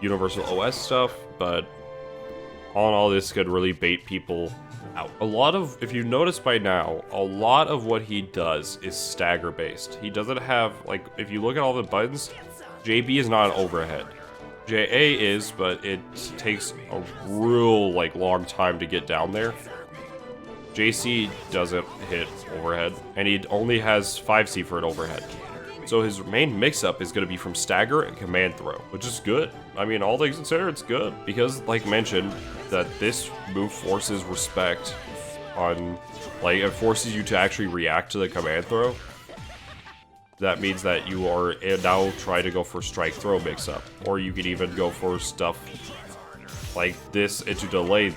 Speaker 1: Universal OS stuff, but all in all, this could really bait people out. A lot of, if you notice by now, a lot of what he does is stagger based. He doesn't have, like, if you look at all the buttons, JB is not an overhead. JA is, but it takes a real, like, long time to get down there. JC doesn't hit overhead, and he only has 5C for an overhead. So his main mix-up is going to be from stagger and command throw, which is good. I mean, all things considered, it's good. Because, like mentioned, that this move forces respect on, like, it forces you to actually react to the command throw. That means that you are now trying to go for strike throw mix-up. Or you could even go for stuff like this into delay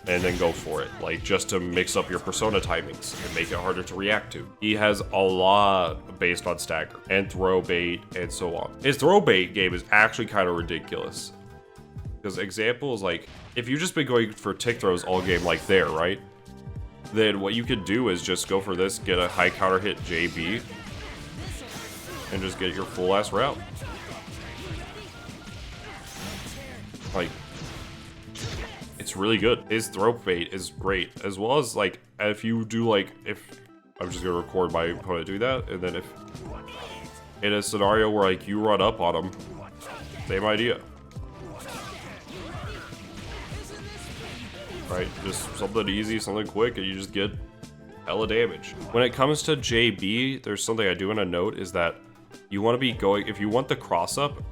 Speaker 1: and then go for it, like just to mix up your persona timings and make it harder to react to. He has a lot based on stagger and throw bait and so on. His throw bait game is actually kind of ridiculous. Because examples like, if you've just been going for tick throws all game like there, right? Then what you could do is just go for this, get a high counter hit JB, and just get your full ass route. Like, it's really good. His throw bait is great, as well as like if you do like, if I'm just gonna record my opponent do that, and then if in a scenario where like you run up on him, same idea, right? Just something easy, something quick, and you just get hella damage. When it comes to JB, there's something I do want to note is that you want to be going, if you want the cross up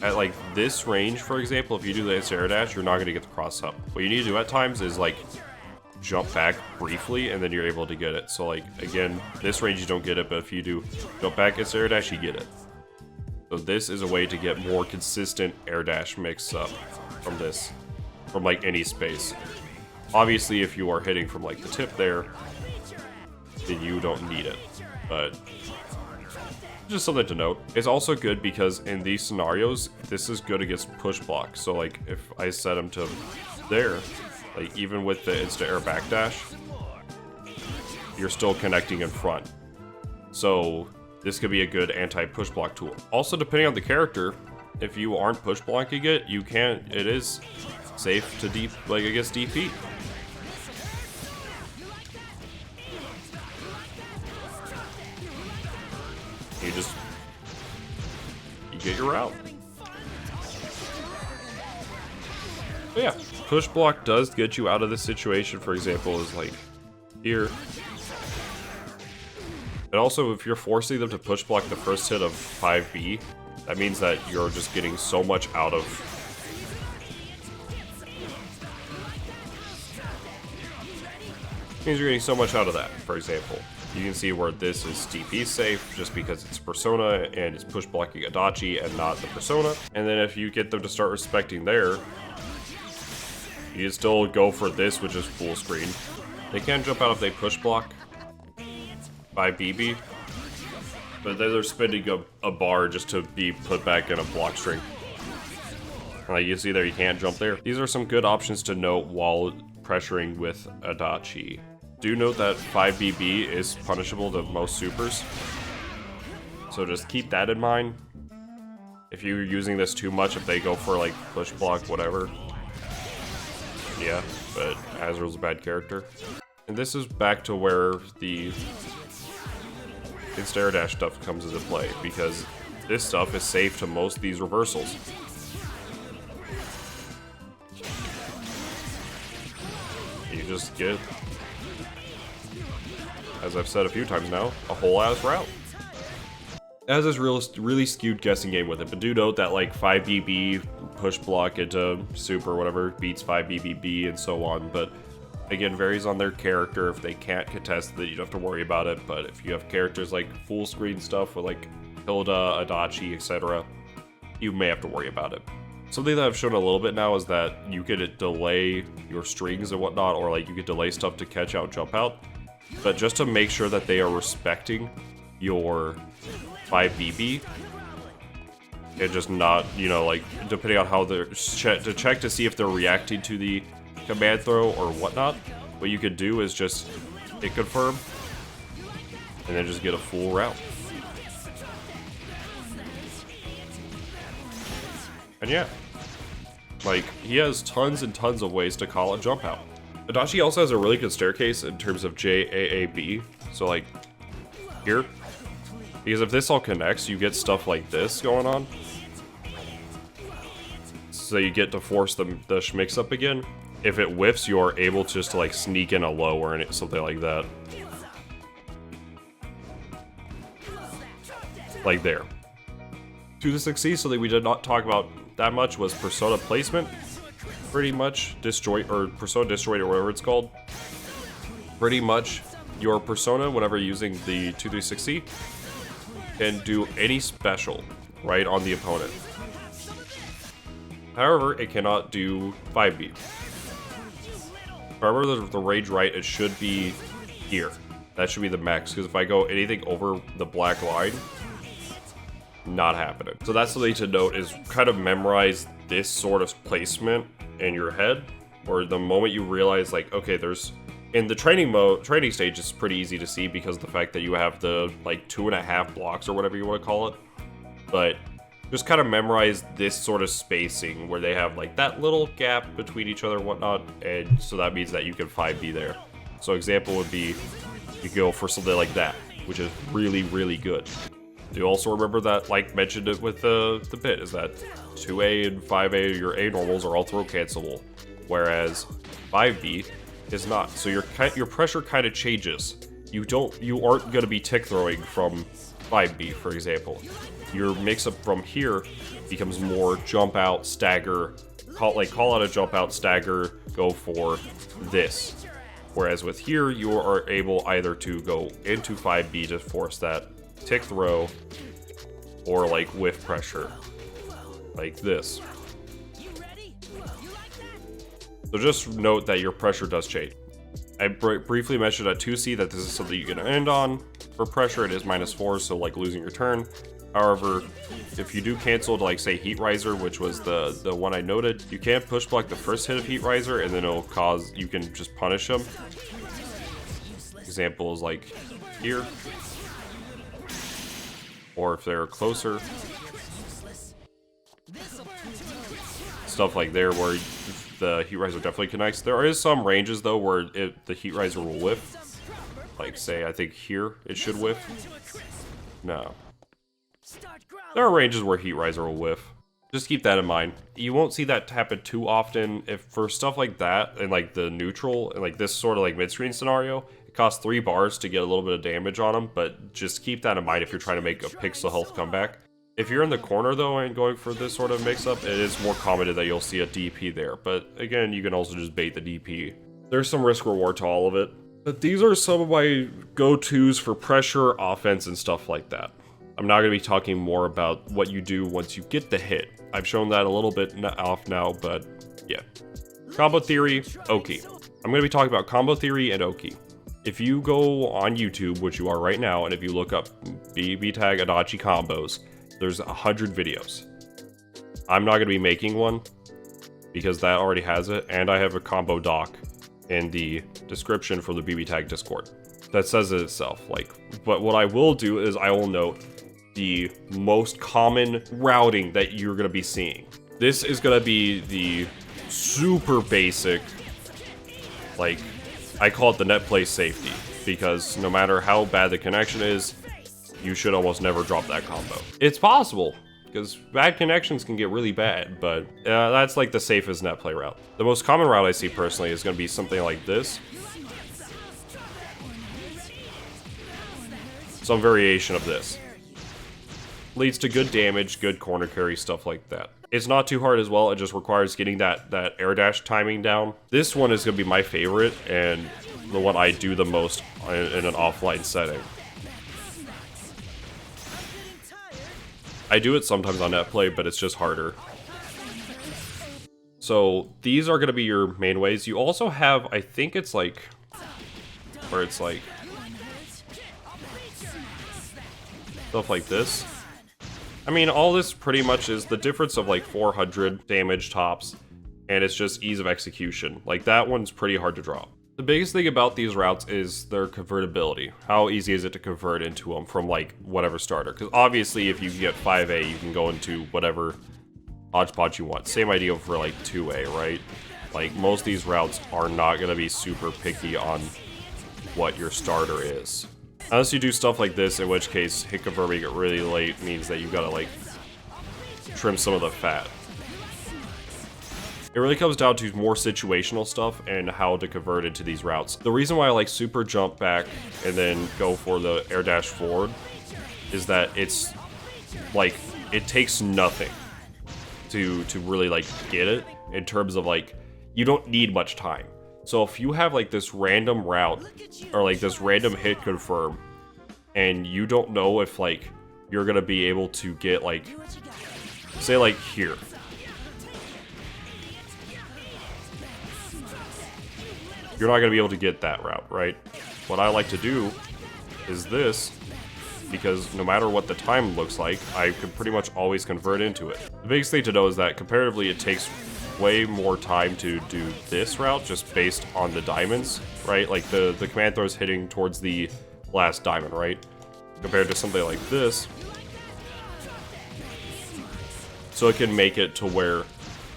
Speaker 1: at like this range, for example, if you do the air dash, you're not going to get the cross up. What you need to do at times is like jump back briefly and then you're able to get it. So like, again, this range you don't get it, but if you do jump back, it's air dash, you get it. So this is a way to get more consistent air dash mix up from this, from like any space. Obviously, if you are hitting from like the tip there, then you don't need it, but just something to note. It's also good because in these scenarios, this is good against push blocks. So like if I set him to there, like even with the insta air backdash, you're still connecting in front. So this could be a good anti-push block tool. Also, depending on the character, if you aren't push blocking it, you can't, it is safe to deep, like against DP. You get your route. But yeah, push block does get you out of this situation. For example, is like here. And also, if you're forcing them to push block the first hit of 5B, that means that you're just getting so much out of... means you're getting so much out of that. For example, you can see where this is DP safe just because it's Persona and it's push blocking Adachi and not the Persona. And then if you get them to start respecting there, you can still go for this, which is full screen. They can jump out if they push block by BB, but then they're spending a bar just to be put back in a block string. Like you see there, you can't jump there. These are some good options to note while pressuring with Adachi. Do note that 5BB is punishable to most supers, so just keep that in mind. If you're using this too much, if they go for like push block, whatever. Yeah, but Azrael's a bad character. And this is back to where the Insta dash stuff comes into play, because this stuff is safe to most of these reversals. You just get, as I've said a few times now, a whole ass route. It has this really skewed guessing game with it, but do note that like 5BB push block into super or whatever beats 5BBB and so on, but again, varies on their character. If they can't contest that, you don't have to worry about it, but if you have characters like full screen stuff with like Hilda, Adachi, etc., you may have to worry about it. Something that I've shown a little bit now is that you could delay your strings and whatnot, or like you could delay stuff to catch out, jump out, but just to make sure that they are respecting your 5BB, and just not, you know, like, depending on how they're, to check to see if they're reacting to the command throw or whatnot, what you could do is just hit confirm, and then just get a full route. And yeah, like, he has tons and tons of ways to call a jump out. Adachi also has a really good staircase in terms of JAAB, so like, here, because if this all connects, you get stuff like this going on. So you get to force the schmicks up again. If it whiffs, you're able just to like sneak in a low or something like that. Like there. To the succeed, something we did not talk about that much was persona placement. Pretty much destroy, or persona destroyed, or whatever it's called. Pretty much your persona, whenever using the 236C, can do any special right on the opponent. However, it cannot do 5B. However, the range right, it should be here. That should be the max, because if I go anything over the black line, not happening. So that's something to note, is kind of memorize this sort of placement in your head, or the moment you realize, like, okay, there's, in the training stage, it's pretty easy to see because of the fact that you have the, like, 2.5 blocks or whatever you want to call it. But just kind of memorize this sort of spacing where they have, like, that little gap between each other and whatnot, and so that means that you can 5B there. So example would be, you go for something like that, which is really, really good. You also remember that, like mentioned it with the bit, is that 2A and 5A, your A normals are all throw cancelable, whereas 5B is not. So your pressure kind of changes. You aren't going to be tick throwing from 5B, for example. Your mix up from here becomes more jump out, stagger, call out a jump out, stagger, go for this. Whereas with here, you are able either to go into 5B to force that tick throw, or like whiff pressure, like this. So just note that your pressure does change. I briefly mentioned at 2C that this is something you can end on. For pressure, it is -4, so like losing your turn. However, if you do cancel to like say Heat Riser, which was the one I noted, you can't push block the first hit of Heat Riser, and then it'll cause, you can just punish them. Example is like here, or if they're closer, stuff like there where the Heat Riser definitely connects. There is some ranges though where the Heat Riser will whiff. Like say, I think here it should whiff. No. There are ranges where Heat Riser will whiff. Just keep that in mind. You won't see that happen too often. If for stuff like that and like the neutral and like this sort of like mid-screen scenario, it costs 3 bars to get a little bit of damage on them, but just keep that in mind if you're trying to make a pixel health comeback. If you're in the corner though and going for this sort of mix-up, it is more common that you'll see a DP there, but again, you can also just bait the DP. There's some risk reward to all of it. But these are some of my go-tos for pressure, offense, and stuff like that. I'm not going to be talking more about what you do once you get the hit. I've shown that a little bit off now, but yeah. Combo theory, Oki. I'm going to be talking about combo theory and Oki. If you go on YouTube, which you are right now, and if you look up BBTAG Adachi combos, there's 100 videos. I'm not going to be making one because that already has it, and I have a combo doc in the description for the BBTAG Discord. That says it itself, but what I will do is I will note the most common routing that you're gonna be seeing. This is gonna be the super basic, I call it the net play safety, because no matter how bad the connection is, you should almost never drop that combo. It's possible, because bad connections can get really bad, but that's like the safest net play route. The most common route I see personally is gonna be something like this. Some variation of this. Leads to good damage, good corner carry, stuff like that. It's not too hard as well, it just requires getting that air dash timing down. This one is going to be my favorite, and the one I do the most in an offline setting. I do it sometimes on net play, but it's just harder. So these are going to be your main ways. You also have, I think it's like, where it's like, stuff like this. I mean, all this pretty much is the difference of like 400 damage tops, and it's just ease of execution. Like that one's pretty hard to drop. The biggest thing about these routes is their convertibility. How easy is it to convert into them from like whatever starter? Because obviously if you get 5A, you can go into whatever hodgepodge you want. Same idea for like 2A, right? Like most of these routes are not going to be super picky on what your starter is. Unless you do stuff like this, in which case hit confirming it really late means that you gotta like trim some of the fat. It really comes down to more situational stuff and how to convert into these routes. The reason why I like super jump back and then go for the air dash forward is that it's like, it takes nothing to really like get it in terms of like, you don't need much time. So if you have like this random route or like this random hit confirm and you don't know if like you're gonna be able to get like, say like here. You're not gonna be able to get that route, right? What I like to do is this, because no matter what the time looks like, I can pretty much always convert into it. The biggest thing to know is that comparatively it takes way more time to do this route just based on the diamonds, right? Like the command throw is hitting towards the last diamond, right? Compared to something like this. So it can make it to where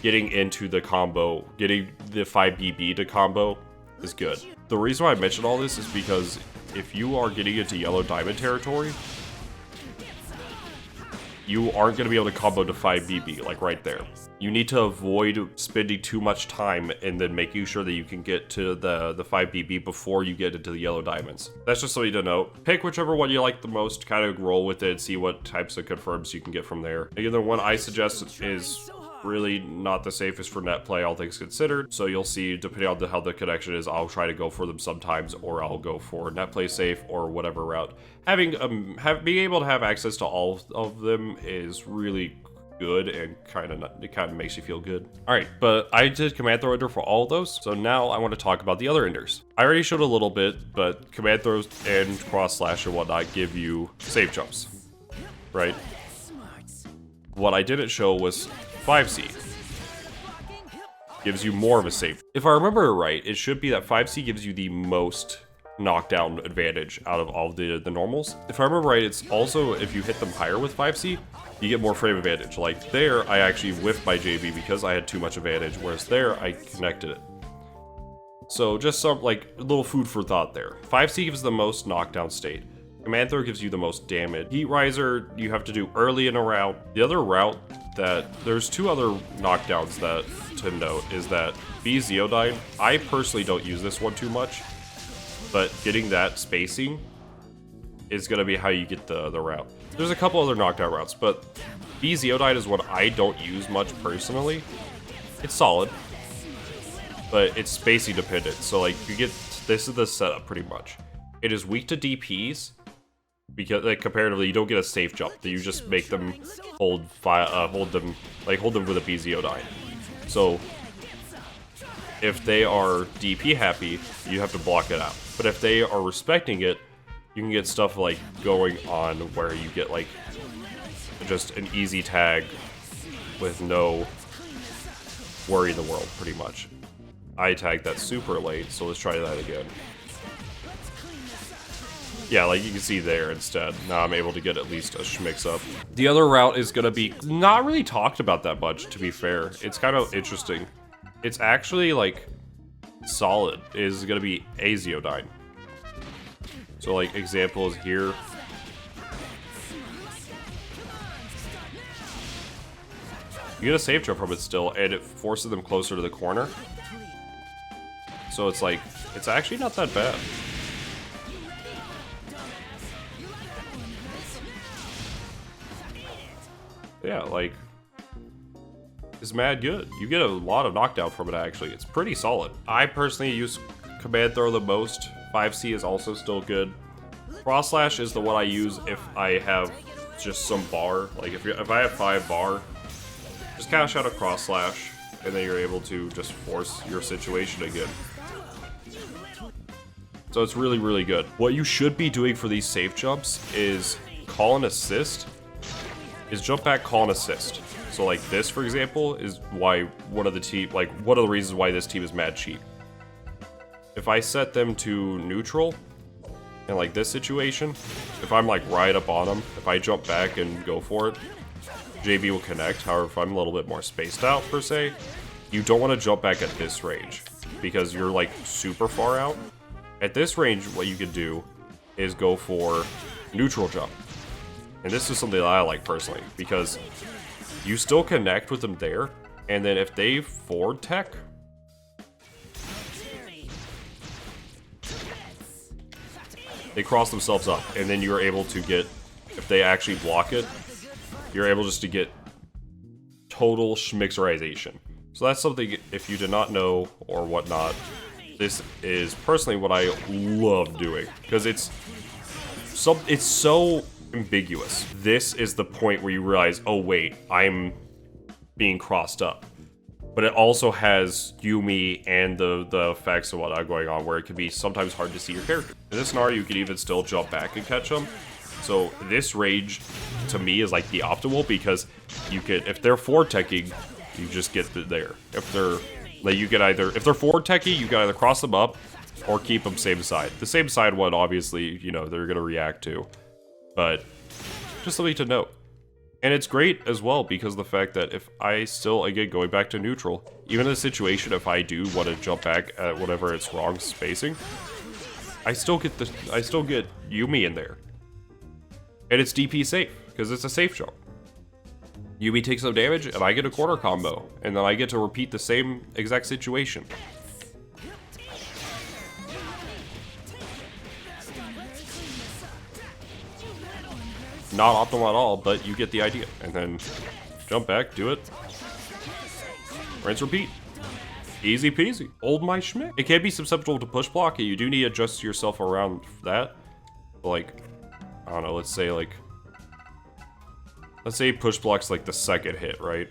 Speaker 1: getting into the combo, getting the 5BB to combo is good. The reason why I mentioned all this is because if you are getting into yellow diamond territory, you aren't going to be able to combo to 5BB, like right there. You need to avoid spending too much time and then making sure that you can get to the 5BB before you get into the yellow diamonds. That's just something to note. Pick whichever one you like the most, kind of roll with it, see what types of confirms you can get from there. Again, the one I suggest is really not the safest for net play, all things considered. So you'll see, depending on how the connection is, I'll try to go for them sometimes, or I'll go for net play safe or whatever route. Being able to have access to all of them is really good and it kind of makes you feel good. All right, but I did command throw ender for all of those, so now I want to talk about the other enders. I already showed a little bit, but command throws and cross slash and whatnot give you safe jumps, right? What I didn't show was 5C. Gives you more of a safe. If I remember it right, it should be that 5C gives you the most knockdown advantage out of all the normals. If I remember right, it's also, if you hit them higher with 5C, you get more frame advantage. Like there, I actually whiffed my JB because I had too much advantage, whereas there, I connected it. So just some, like, little food for thought there. 5C gives the most knockdown state. Command throw gives you the most damage. Heat riser, you have to do early in a route. The other route that there's two other knockdowns that to note is that Zeodine, I personally don't use this one too much, but getting that spacing is going to be how you get the route. There's a couple other knockdown routes, but Zeodine is one I don't use much personally. It's solid, but it's spacing dependent, so like you get, this is the setup pretty much. It is weak to DPs, because like comparatively you don't get a safe jump, that you just make them hold them with a Zeodine. So if they are DP happy, you have to block it out. But if they are respecting it, you can get stuff like going on where you get like just an easy tag with no worry in the world, pretty much. I tagged that super late, so let's try that again. Yeah, like you can see there instead. Now I'm able to get at least a schmix up. The other route is going to be not really talked about that much, to be fair. It's kind of interesting. It's actually like solid. It is going to be Zeodine. So like examples here. You get a safe jump from it still, and it forces them closer to the corner. So it's like, it's actually not that bad. Yeah, like, it's mad good. You get a lot of knockdown from it, actually. It's pretty solid. I personally use Command Throw the most. 5C is also still good. Cross Slash is the one I use if I have just some bar. Like, if I have 5 bar, just cash out a Cross Slash, and then you're able to just force your situation again. So it's really, really good. What you should be doing for these safe jumps is call and assist. Is jump back, call and assist. So like this, for example, is why one of the reasons why this team is mad cheap. If I set them to neutral, in like this situation, if I'm like right up on them, if I jump back and go for it, JB will connect. However, if I'm a little bit more spaced out per se, you don't want to jump back at this range because you're like super far out. At this range, what you could do is go for neutral jump. And this is something that I like personally, because you still connect with them there, and then if they forward tech, they cross themselves up, and then you're able to get, if they actually block it, you're able just to get total schmixerization. So that's something, if you did not know or whatnot, this is personally what I love doing, because it's so ambiguous. This is the point where you realize, oh wait, I'm being crossed up. But it also has Yumi and the effects of whatnot going on, where it can be sometimes hard to see your character. In this scenario, you can even still jump back and catch them. So this range, to me, is like the optimal, because you can, if they're forward teching, you just get there. If they're like, you can either, if they're forward techie, you can either cross them up or keep them same side. The same side one, obviously, you know, they're gonna react to. But just something to note. And it's great as well because of the fact that if I still, again, going back to neutral, even in a situation if I do want to jump back at whatever it's wrong spacing, I still get Yumi in there. And it's DP safe, because it's a safe jump. Yumi takes some damage, and I get a corner combo, and then I get to repeat the same exact situation. Not optimal at all, but you get the idea. And then jump back, do it. Rinse, repeat. Easy peasy. Old my schmick. It can be susceptible to push block, and you do need to adjust yourself around that. Like, I don't know, let's say push block's like the second hit, right?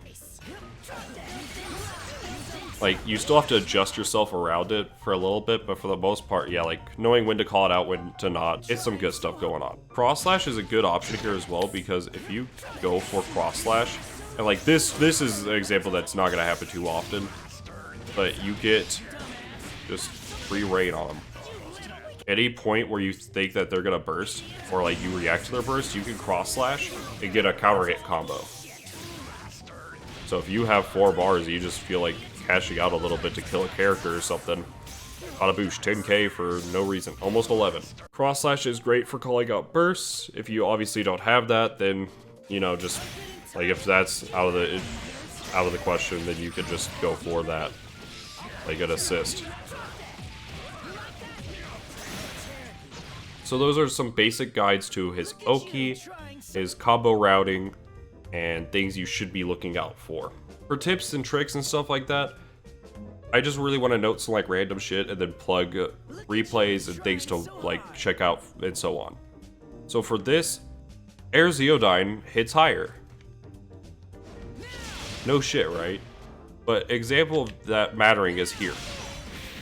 Speaker 1: Like, you still have to adjust yourself around it for a little bit, but for the most part, yeah, like, knowing when to call it out, when to not, it's some good stuff going on. Cross slash is a good option here as well, because if you go for cross slash, and like, this is an example that's not going to happen too often, but you get just free reign on them. Any point where you think that they're going to burst, or like, you react to their burst, you can cross slash and get a counter hit combo. So if you have 4 bars and you just feel like cashing out a little bit to kill a character or something, on a boost, 10k for no reason, almost 11. Cross slash is great for calling out bursts. If you obviously don't have that, then, you know, just Like if that's out of the question, then you could just go for that, like an assist. So those are some basic guides to his Oki, his combo routing, and things you should be looking out for. For tips and tricks and stuff like that, I just really want to note some like random shit and then plug replays and things to like check out and so on. So for this, Air Zeodyne hits higher. No shit, right? But example of that mattering is here.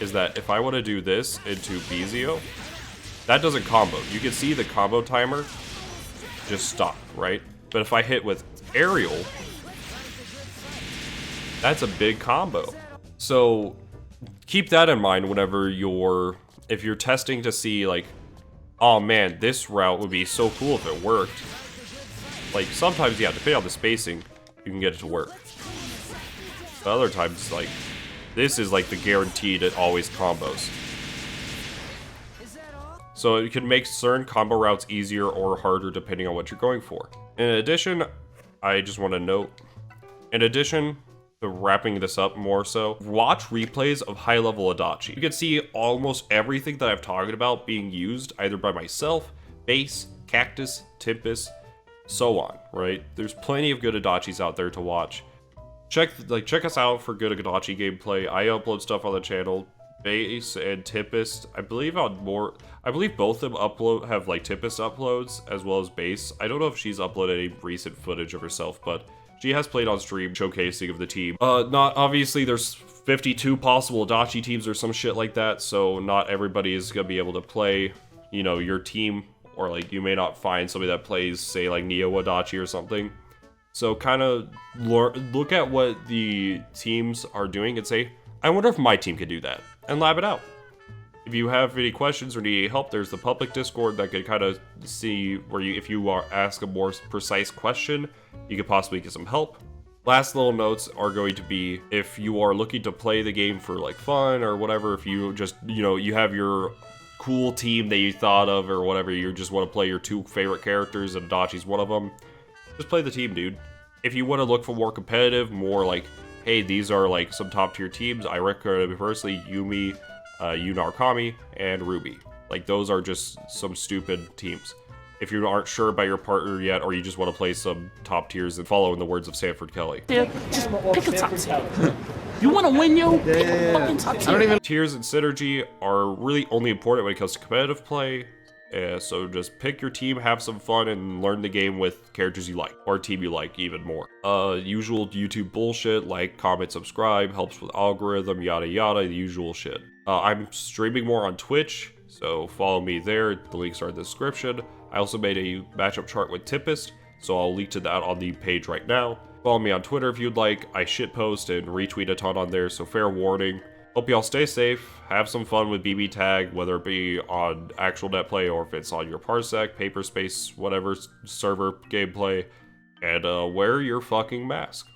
Speaker 1: Is that if I want to do this into Bezio, that doesn't combo. You can see the combo timer just stop, right? But if I hit with Aerial, that's a big combo. So keep that in mind whenever if you're testing to see like, oh man, this route would be so cool if it worked. Like sometimes, yeah, depending on the spacing, you can get it to work. But other times, like, this is like the guaranteed it always combos. So it can make certain combo routes easier or harder depending on what you're going for. In addition, I just want to note, in addition to wrapping this up more so, watch replays of high-level Adachi. You can see almost everything that I've talked about being used either by myself, Base, Cactus, Tempest, so on, right? There's plenty of good Adachis out there to watch. Check us out for good Adachi gameplay. I upload stuff on the channel. Base and Tempest, I believe both of them have like Tempest uploads as well as Base. I don't know if she's uploaded any recent footage of herself, but she has played on stream showcasing of the team. Not obviously there's 52 possible Adachi teams or some shit like that, so not everybody is gonna be able to play, you know, your team, or like you may not find somebody that plays, say, like Neo Adachi or something. So kind of look at what the teams are doing and say, I wonder if my team could do that, and lab it out. If you have any questions or need any help, there's the public Discord that could kind of see where if you ask a more precise question, you could possibly get some help. Last little notes are going to be, if you are looking to play the game for like fun or whatever, if you just, you know, you have your cool team that you thought of or whatever, you just want to play your 2 favorite characters and Adachi's one of them, just play the team, dude. If you want to look for more competitive, more like, hey, these are like some top tier teams, I recommend personally Yumi, Yunarkami, and Ruby. Like, those are just some stupid teams. If you aren't sure about your partner yet, or you just want to play some top tiers and follow in the words of Sanford Kelly.
Speaker 3: Yeah, just pick a top tier. You want to win, yo? Pick a fucking top tier.
Speaker 1: Tiers and synergy are really only important when it comes to competitive play. So just pick your team, have some fun, and learn the game with characters you like, or a team you like even more. Usual YouTube bullshit like comment, subscribe, helps with algorithm, yada yada, the usual shit. I'm streaming more on Twitch, so follow me there. The links are in the description. I also made a matchup chart with Tempest, so I'll link to that on the page right now. Follow me on Twitter if you'd like. I shitpost and retweet a ton on there, so fair warning. Hope y'all stay safe, have some fun with BBTAG, whether it be on actual net play or if it's on your Parsec, Paperspace, whatever server gameplay, and wear your fucking mask.